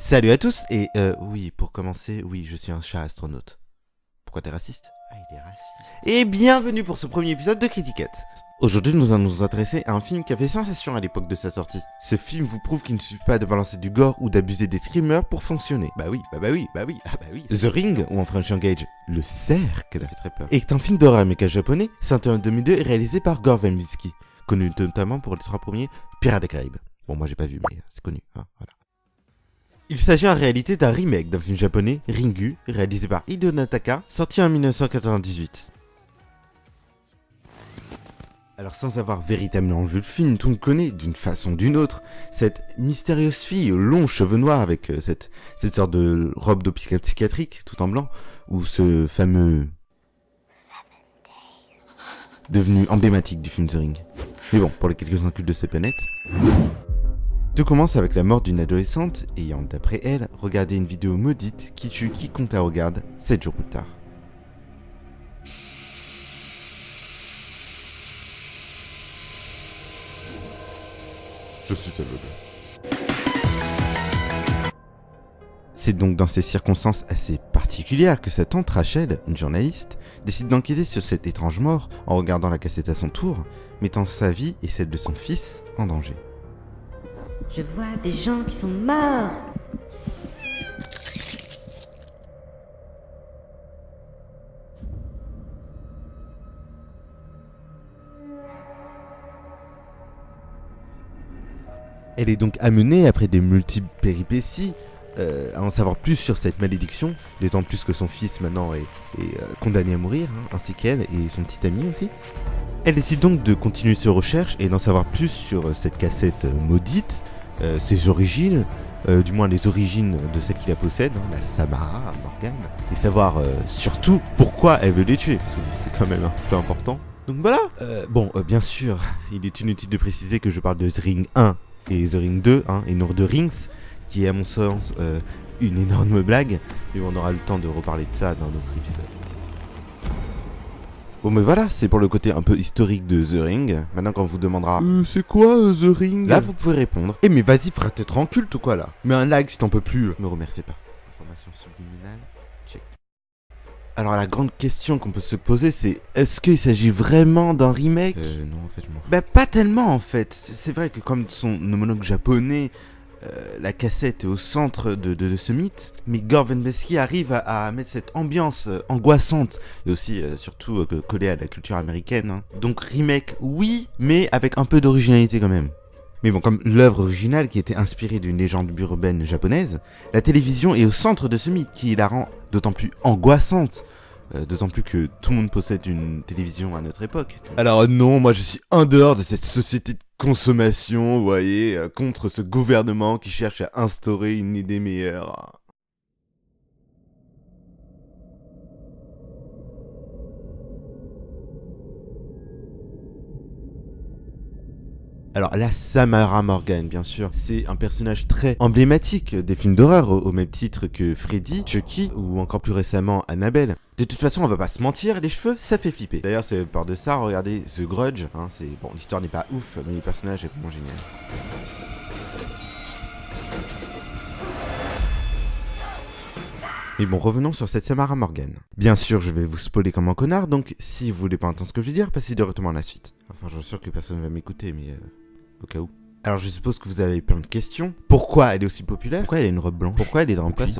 Salut à tous, et oui, pour commencer, oui, je suis un chat astronaute. Pourquoi t'es raciste? Ah, il est raciste. Et bienvenue pour ce premier épisode de Critiquette. Aujourd'hui, nous allons nous intéresser à un film qui a fait sensation à l'époque de sa sortie. Ce film vous prouve qu'il ne suffit pas de balancer du gore ou d'abuser des screamers pour fonctionner. Bah oui. The Ring, ou en French Engage, Le Cercle, a fait très peur, est un film d'horreur méca japonais, sorti en 2002 et réalisé par Gore Verbinski, connu notamment pour les 3 premiers Pirates des Caraïbes. Bon, moi j'ai pas vu, mais c'est connu, hein, voilà. Il s'agit en réalité d'un remake d'un film japonais, Ringu, réalisé par Hideo Nataka, sorti en 1998. Alors sans avoir véritablement vu le film, tout le monde connaît d'une façon ou d'une autre cette mystérieuse fille aux longs cheveux noirs avec cette sorte de robe d'hôpital psychiatrique tout en blanc, ou ce fameux devenu emblématique du film The Ring. Mais bon, pour les quelques incultes de cette planète. Tout commence avec la mort d'une adolescente ayant, d'après elle, regardé une vidéo maudite qui tue quiconque la regarde 7 jours plus tard. Je suis aveugle. C'est donc dans ces circonstances assez particulières que sa tante Rachel, une journaliste, décide d'enquêter sur cette étrange mort en regardant la cassette à son tour, mettant sa vie et celle de son fils en danger. Je vois des gens qui sont morts. Elle est donc amenée, après des multiples péripéties, à en savoir plus sur cette malédiction, d'autant plus que son fils maintenant est condamné à mourir, hein, ainsi qu'elle et son petit ami aussi. Elle décide donc de continuer ses recherches et d'en savoir plus sur cette cassette maudite, ses origines, du moins les origines de celle qui la possède, hein, la Samara Morgan, et savoir surtout pourquoi elle veut les tuer, parce que c'est quand même un peu important. Donc voilà. Bien sûr, il est inutile de préciser que je parle de The Ring 1 et The Ring 2, hein, et non de Rings, qui est à mon sens une énorme blague, mais on aura le temps de reparler de ça dans notre épisode. Bon mais voilà, c'est pour le côté un peu historique de The Ring. Maintenant quand on vous demandera c'est quoi The Ring? Là vous pouvez répondre. Eh mais vas-y frère, t'es trop en culte ou quoi là? Mets un like si t'en peux plus. Me remerciez pas. Information subliminale, check. Alors la grande question qu'on peut se poser c'est, est-ce qu'il s'agit vraiment d'un remake? Non en fait je m'en fous. Bah pas tellement en fait. C'est vrai que comme son homologue japonais, la cassette est au centre de ce mythe, mais Gore Verbinski arrive à mettre cette ambiance angoissante et aussi surtout collée à la culture américaine, hein. Donc remake oui, mais avec un peu d'originalité quand même. Mais bon, comme l'œuvre originale qui était inspirée d'une légende urbaine japonaise, la télévision est au centre de ce mythe qui la rend d'autant plus angoissante. D'autant plus que tout le monde possède une télévision à notre époque. Alors non, moi je suis en dehors de cette société de consommation, vous voyez, contre ce gouvernement qui cherche à instaurer une idée meilleure. Alors la Samara Morgan, bien sûr, c'est un personnage très emblématique des films d'horreur, au même titre que Freddy, Chucky ou encore plus récemment Annabelle. De toute façon, on va pas se mentir, les cheveux, ça fait flipper. D'ailleurs, c'est par de ça, regardez The Grudge, hein, bon, l'histoire n'est pas ouf, mais le personnage est vraiment génial. Mais bon, revenons sur cette Samara Morgan. Bien sûr, je vais vous spoiler comme un connard, donc si vous voulez pas entendre ce que je veux dire, passez directement à la suite. Enfin, je suis sûr que personne ne va m'écouter, mais au cas où. Alors je suppose que vous avez plein de questions. Pourquoi elle est aussi populaire? Pourquoi elle a une robe blanche? Pourquoi elle est dans le pluie?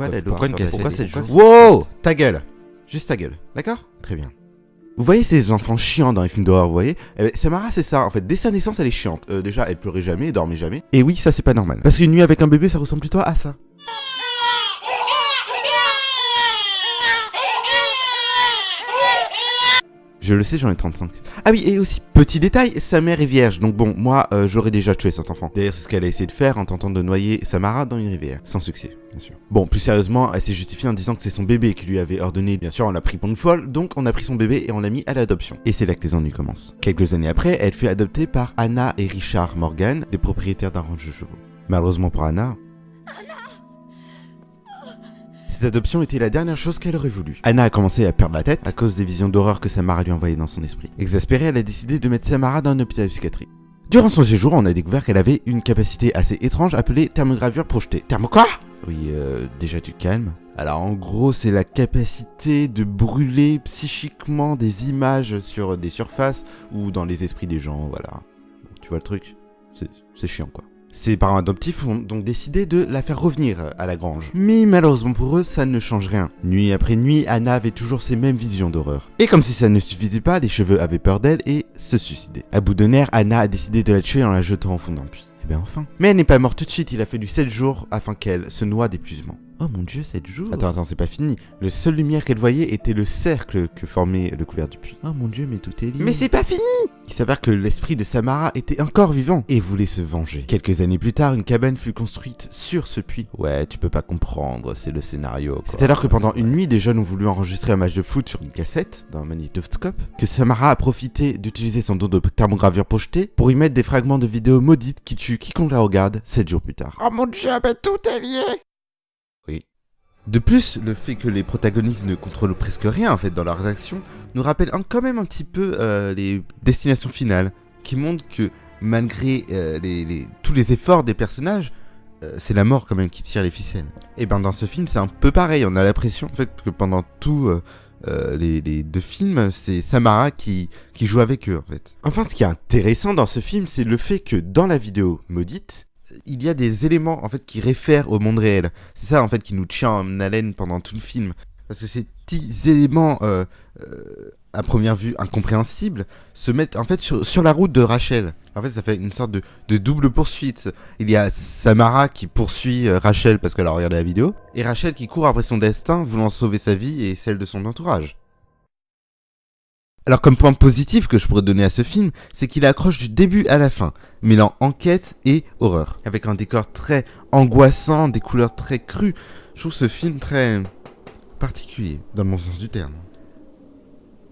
Pourquoi cette joue? Wow! Ta gueule! Juste ta gueule, d'accord? Très bien. Vous voyez ces enfants chiants dans les films d'horreur, vous voyez? Samara c'est ça, en fait, dès sa naissance elle est chiante. Déjà, elle pleurait jamais, elle dormait jamais. Et oui, ça c'est pas normal. Parce qu'une nuit avec un bébé, ça ressemble plutôt à ça. Je le sais, j'en ai 35. Ah oui, et aussi, petit détail, sa mère est vierge. Donc bon, moi, j'aurais déjà tué cet enfant. D'ailleurs, c'est ce qu'elle a essayé de faire en tentant de noyer Samara dans une rivière. Sans succès, bien sûr. Bon, plus sérieusement, elle s'est justifiée en disant que c'est son bébé qui lui avait ordonné. Bien sûr, on l'a pris pour une folle, donc on a pris son bébé et on l'a mis à l'adoption. Et c'est là que les ennuis commencent. Quelques années après, elle fut adoptée par Anna et Richard Morgan, des propriétaires d'un ranch de chevaux. Malheureusement pour Anna... Cette adoption était la dernière chose qu'elle aurait voulu. Anna a commencé à perdre la tête à cause des visions d'horreur que Samara lui envoyait dans son esprit. Exaspérée, elle a décidé de mettre Samara dans un hôpital psychiatrique. Durant son séjour, on a découvert qu'elle avait une capacité assez étrange appelée thermogravure projetée. Thermo quoi? Oui, déjà tu te calmes. Alors en gros, c'est la capacité de brûler psychiquement des images sur des surfaces ou dans les esprits des gens, voilà. Donc, tu vois le truc? C'est chiant quoi. Ses parents adoptifs ont donc décidé de la faire revenir à la grange. Mais malheureusement pour eux, ça ne change rien. Nuit après nuit, Anna avait toujours ces mêmes visions d'horreur. Et comme si ça ne suffisait pas, les cheveux avaient peur d'elle et se suicidaient. À bout de nerfs, Anna a décidé de la tuer en la jetant au fond d'un puits. Et bien enfin. Mais elle n'est pas morte tout de suite, il a fallu 7 jours afin qu'elle se noie d'épuisement. Oh mon dieu, 7 jours. Attends, c'est pas fini. Le seule lumière qu'elle voyait était le cercle que formait le couvert du puits. Oh mon dieu, mais tout est lié. Mais c'est pas fini. Il s'avère que l'esprit de Samara était encore vivant et voulait se venger. Quelques années plus tard, une cabane fut construite sur ce puits. Ouais, tu peux pas comprendre, c'est le scénario quoi. C'est alors que pendant une nuit, des jeunes ont voulu enregistrer un match de foot sur une cassette, dans un magnétoscope, que Samara a profité d'utiliser son don de thermogravure projetée pour y mettre des fragments de vidéos maudites qui tuent quiconque la regarde 7 jours plus tard. Oh mon dieu, mais tout est lié. Oui. De plus, le fait que les protagonistes ne contrôlent presque rien en fait dans leurs actions nous rappelle quand même un petit peu les destinations finales, qui montrent que malgré tous les efforts des personnages, c'est la mort quand même qui tire les ficelles. Et ben dans ce film c'est un peu pareil, on a l'impression en fait que pendant tout les 2 films, c'est Samara qui joue avec eux en fait. Enfin, ce qui est intéressant dans ce film, c'est le fait que dans la vidéo maudite, il y a des éléments en fait qui réfèrent au monde réel. C'est ça en fait qui nous tient en haleine pendant tout le film. Parce que ces petits éléments à première vue incompréhensibles se mettent en fait sur la route de Rachel. En fait ça fait une sorte de double poursuite. Il y a Samara qui poursuit Rachel parce qu'elle a regardé la vidéo, et Rachel qui court après son destin voulant sauver sa vie et celle de son entourage. Alors comme point positif que je pourrais donner à ce film, c'est qu'il accroche du début à la fin, mêlant enquête et horreur. Avec un décor très angoissant, des couleurs très crues, je trouve ce film très particulier, dans le bon sens du terme.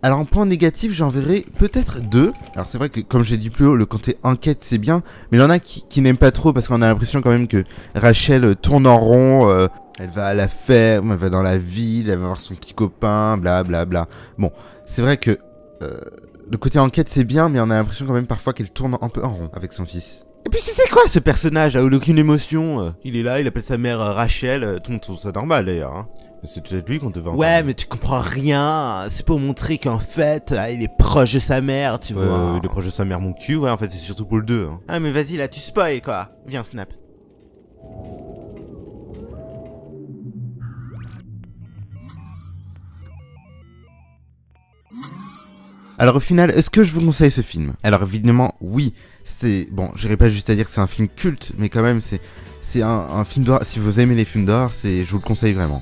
Alors en point négatif, j'en verrai peut-être 2. Alors c'est vrai que comme j'ai dit plus haut, le côté enquête c'est bien, mais il y en a qui n'aiment pas trop parce qu'on a l'impression quand même que Rachel tourne en rond, elle va à la ferme, elle va dans la ville, elle va voir son petit copain, blablabla. Bon, c'est vrai que le côté enquête c'est bien, mais on a l'impression quand même parfois qu'elle tourne un peu en rond avec son fils. Et puis c'est quoi ce personnage, a aucune émotion, il est là, il appelle sa mère Rachel, tout le monde trouve ça normal d'ailleurs, hein. C'est peut-être lui qu'on te vend. Ouais, mais tu comprends rien, c'est pour montrer qu'en fait, il est proche de sa mère, tu vois. Il est proche de sa mère, mon cul, ouais, en fait c'est surtout pour le 2. Hein. Ah mais vas-y là, tu spoil quoi, viens snap. Alors au final, est-ce que je vous conseille ce film? Alors évidemment, oui. C'est bon, j'irai pas juste à dire que c'est un film culte, mais quand même, c'est un film d'horreur. Si vous aimez les films d'horreur, je vous le conseille vraiment.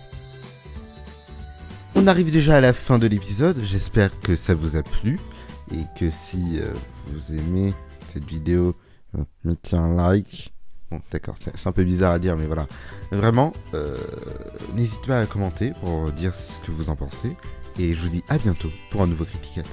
On arrive déjà à la fin de l'épisode. J'espère que ça vous a plu et que si vous aimez cette vidéo, mettez un like. Bon, d'accord, c'est un peu bizarre à dire, mais voilà. Vraiment, n'hésitez pas à commenter pour dire ce que vous en pensez. Et je vous dis à bientôt pour un nouveau Critiquette.